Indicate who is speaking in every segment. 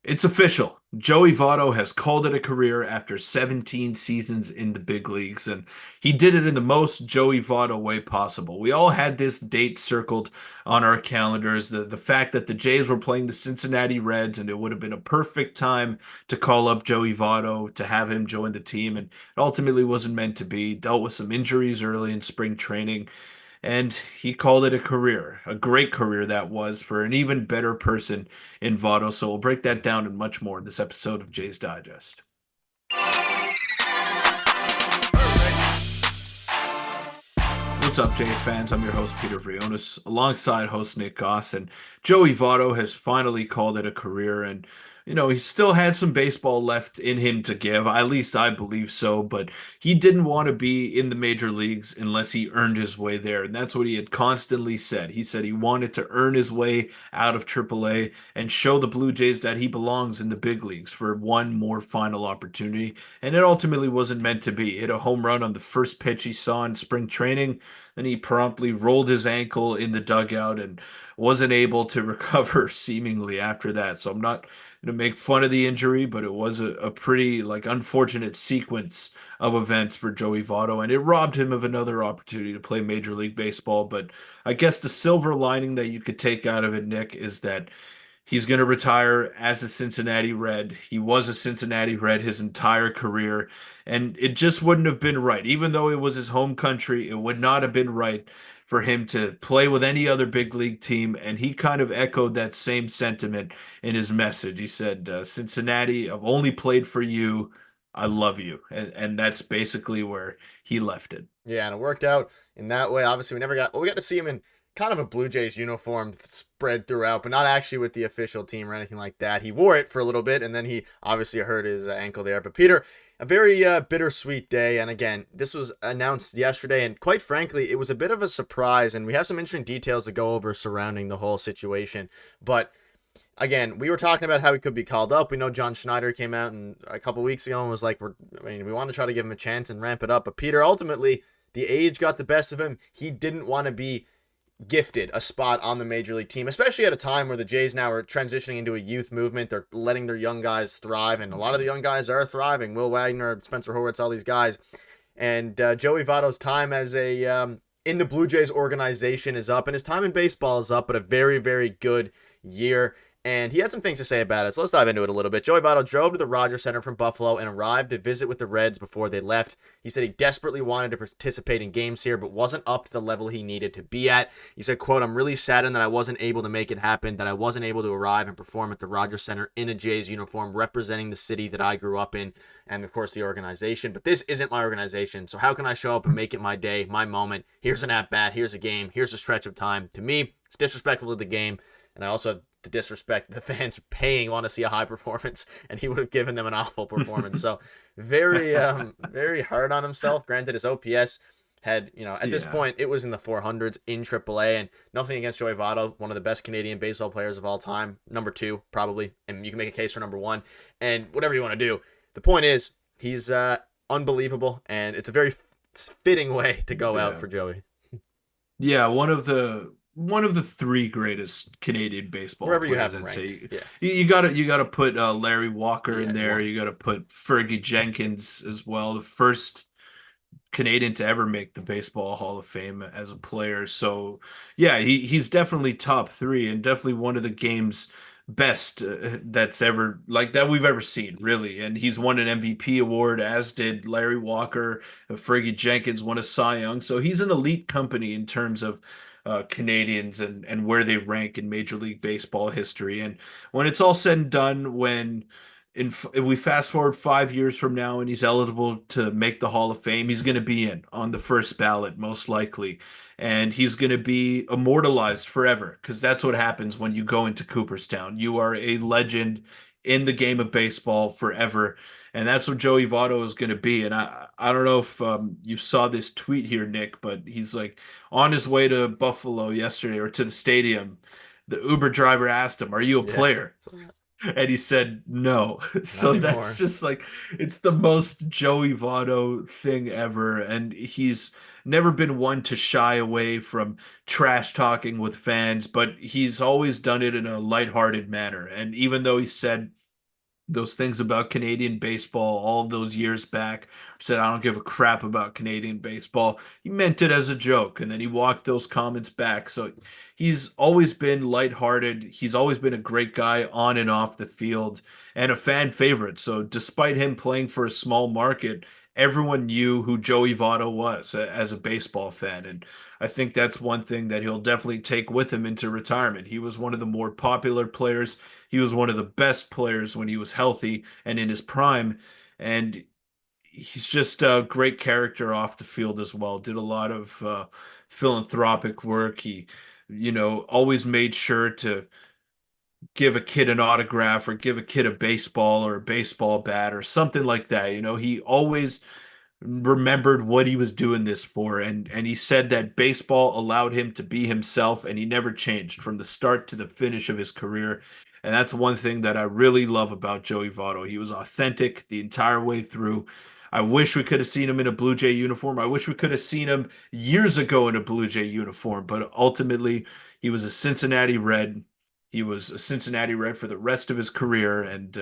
Speaker 1: It's official. Joey Votto has called it a career after 17 seasons in the big leagues, and he did it in the most Joey Votto way possible. We all had this date circled on our calendars, the fact that the Jays were playing the Cincinnati Reds, and it would have been a perfect time to call up Joey Votto to have him join the team, and it ultimately wasn't meant to be. Dealt with some injuries early in spring training, and he called it a career, a great career that was for an even better person in Votto. So we'll break that down and much more in this episode of Jay's Digest. What's up, Jays fans? I'm your host, Peter Vryonis, alongside host Nick Gosse. And Joey Votto has finally called it a career. And, he still had some baseball left in him to give. At least I believe so. But he didn't want to be in the major leagues unless he earned his way there. And that's what he had constantly said. He said he wanted to earn his way out of AAA and show the Blue Jays that he belongs in the big leagues for one more final opportunity. And it ultimately wasn't meant to be. He hit a home run on the first pitch he saw in spring training. Then he promptly rolled his ankle in the dugout and wasn't able to recover seemingly after that. So I'm not going to make fun of the injury, but it was a pretty unfortunate sequence of events for Joey Votto, and it robbed him of another opportunity to play Major League Baseball. But I guess the silver lining that you could take out of it, Nick, is that he's going to retire as a Cincinnati Red. He was a Cincinnati Red his entire career, and it just wouldn't have been right. Even though it was his home country, it would not have been right for him to play with any other big league team. And he kind of echoed that same sentiment in his message. He said, Cincinnati, I've only played for you. I love you. And that's basically where he left it.
Speaker 2: Yeah, and it worked out in that way. Obviously, we got to see him in kind of a Blue Jays uniform spread throughout, but not actually with the official team or anything like that. He wore it for a little bit, and then he obviously hurt his ankle there. But Peter, a very bittersweet day, and again, this was announced yesterday, and quite frankly, it was a bit of a surprise, and we have some interesting details to go over surrounding the whole situation. But again, we were talking about how he could be called up. We know John Schneider came out and a couple weeks ago and was like, we want to try to give him a chance and ramp it up. But Peter, ultimately, the age got the best of him. He didn't want to be gifted a spot on the major league team, especially at a time where the Jays now are transitioning into a youth movement. They're letting their young guys thrive, and a lot of the young guys are thriving. Will Wagner, Spencer Horwitz, all these guys. And Joey Votto's time as in the Blue Jays organization is up, and his time in baseball is up, but a very, very good year. And he had some things to say about it, so let's dive into it a little bit. Joey Votto drove to the Rogers Center from Buffalo and arrived to visit with the Reds before they left. He said he desperately wanted to participate in games here, but wasn't up to the level he needed to be at. He said, quote, "I'm really saddened that I wasn't able to make it happen, that I wasn't able to arrive and perform at the Rogers Center in a Jays uniform representing the city that I grew up in, and of course the organization. But this isn't my organization, so how can I show up and make it my day, my moment? Here's an at-bat, here's a game, here's a stretch of time. To me, it's disrespectful to the game, and I also have to disrespect the fans paying want to see a high performance, and he would have given them an awful performance." So very very hard on himself. Granted, his OPS had, at this point it was in the 400s in AAA, and nothing against Joey Votto, one of the best Canadian baseball players of all time, number 2 probably, and you can make a case for number 1, and whatever you want to do. The point is, he's unbelievable, and it's a very fitting way to go out for Joey.
Speaker 1: Yeah, one of the 3 greatest Canadian baseball
Speaker 2: Wherever you
Speaker 1: players,
Speaker 2: have him
Speaker 1: I'd
Speaker 2: ranked.
Speaker 1: say.
Speaker 2: Yeah.
Speaker 1: You gotta put Larry Walker in there.
Speaker 2: One.
Speaker 1: You gotta put Fergie Jenkins as well, the first Canadian to ever make the Baseball Hall of Fame as a player. So yeah, he's definitely top 3 and definitely one of the game's best that's ever that we've ever seen, really. And he's won an MVP award, as did Larry Walker. Fergie Jenkins won a Cy Young. So he's an elite company in terms of Canadians and where they rank in Major League Baseball history. And when it's all said and done, if we fast forward 5 years from now and he's eligible to make the Hall of Fame, he's going to be in on the first ballot, most likely. And he's going to be immortalized forever, because that's what happens when you go into Cooperstown. You are a legend in the game of baseball forever. And that's what Joey Votto is going to be. And I don't know if you saw this tweet here, Nick, but he's on his way to Buffalo yesterday, or to the stadium. The Uber driver asked him, "Are you a player?" And he said no. So that's just it's the most Joey Votto thing ever. And he's never been one to shy away from trash talking with fans, but he's always done it in a lighthearted manner. And even though he said those things about Canadian baseball all of those years back, said, I don't give a crap about Canadian baseball. He meant it as a joke, and then he walked those comments back. So he's always been lighthearted. He's always been a great guy on and off the field and a fan favorite. So despite him playing for a small market, everyone knew who Joey Votto was as a baseball fan. And I think that's one thing that he'll definitely take with him into retirement. He was one of the more popular players. He was one of the best players when he was healthy and in his prime. And he's just a great character off the field as well. Did a lot of philanthropic work. He, always made sure to give a kid an autograph or give a kid a baseball or a baseball bat or something like that. He always remembered what he was doing this for, and he said that baseball allowed him to be himself, and he never changed from the start to the finish of his career. And that's one thing that I really love about Joey Votto. He was authentic the entire way through. I wish we could have seen him in a Blue Jay uniform. I wish we could have seen him years ago in a Blue Jay uniform, but ultimately he was a Cincinnati Red. He was a Cincinnati Red for the rest of his career, and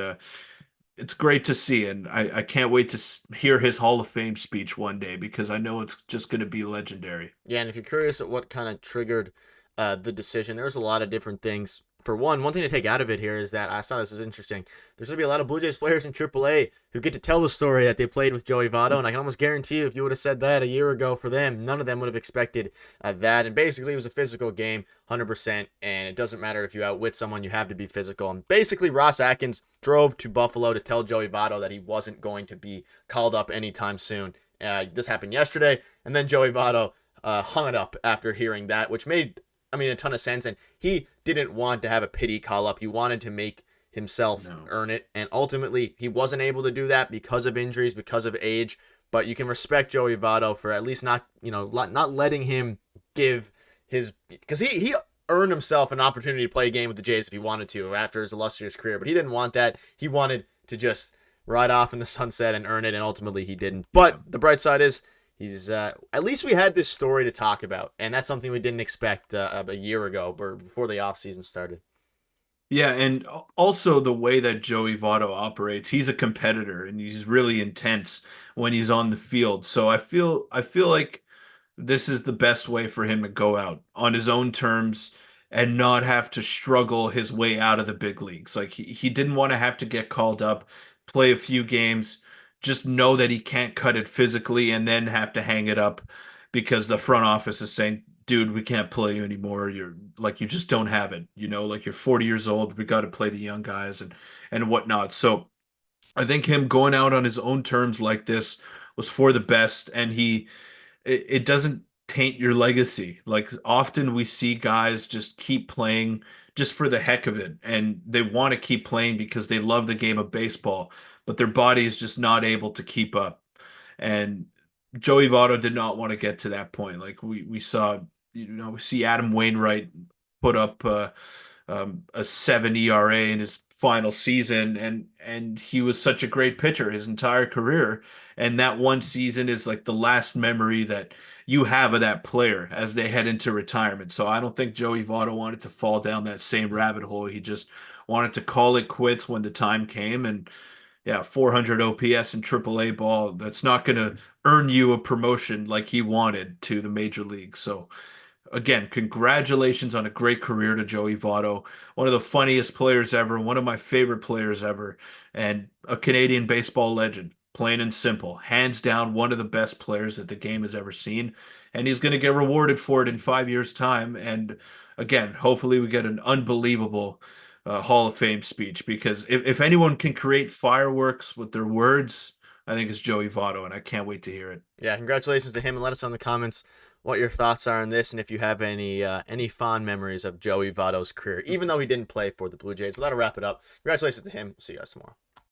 Speaker 1: it's great to see, and I can't wait to hear his Hall of Fame speech one day because I know it's just going to be legendary.
Speaker 2: Yeah, and if you're curious at what kind of triggered the decision, there's a lot of different things. For one thing to take out of it here is that I saw this is interesting. There's going to be a lot of Blue Jays players in AAA who get to tell the story that they played with Joey Votto, and I can almost guarantee you if you would have said that a year ago for them, none of them would have expected that. And basically, it was a physical game, 100%, and it doesn't matter if you outwit someone, you have to be physical. And basically, Ross Atkins drove to Buffalo to tell Joey Votto that he wasn't going to be called up anytime soon. This happened yesterday, and then Joey Votto hung it up after hearing that, which made a ton of sense. And he didn't want to have a pity call up. He wanted to make himself earn it. And ultimately, he wasn't able to do that because of injuries, because of age. But you can respect Joey Votto for at least not letting him give his, because he earned himself an opportunity to play a game with the Jays if he wanted to after his illustrious career. But he didn't want that. He wanted to just ride off in the sunset and earn it. And ultimately, he didn't. But the bright side is, he's at least we had this story to talk about, and that's something we didn't expect a year ago or before the offseason started.
Speaker 1: Yeah, and also the way that Joey Votto operates, he's a competitor and he's really intense when he's on the field. So I feel like this is the best way for him to go out on his own terms and not have to struggle his way out of the big leagues. Like he didn't want to have to get called up, play a few games, just know that he can't cut it physically and then have to hang it up because the front office is saying, dude, we can't play you anymore. You just don't have it. Like you're 40 years old. We got to play the young guys and whatnot. So I think him going out on his own terms like this was for the best, and it doesn't taint your legacy. Like often we see guys just keep playing just for the heck of it, and they want to keep playing because they love the game of baseball, but their body is just not able to keep up. And Joey Votto did not want to get to that point. Like we saw, we see Adam Wainwright put up a 7 ERA in his final season, and he was such a great pitcher his entire career. And that one season is like the last memory that you have of that player as they head into retirement. So I don't think Joey Votto wanted to fall down that same rabbit hole. He just wanted to call it quits when the time came. And yeah, 400 OPS in AAA ball, that's not going to earn you a promotion like he wanted to the major league. So again, congratulations on a great career to Joey Votto, one of the funniest players ever, one of my favorite players ever, and a Canadian baseball legend. Plain and simple, hands down, one of the best players that the game has ever seen, and he's going to get rewarded for it in 5 years' time. And again, hopefully, we get an unbelievable Hall of Fame speech because if anyone can create fireworks with their words, I think it's Joey Votto, and I can't wait to hear it.
Speaker 2: Yeah, congratulations to him, and let us know in the comments what your thoughts are on this, and if you have any fond memories of Joey Votto's career, even though he didn't play for the Blue Jays. But that'll wrap it up. Congratulations to him. See you guys tomorrow.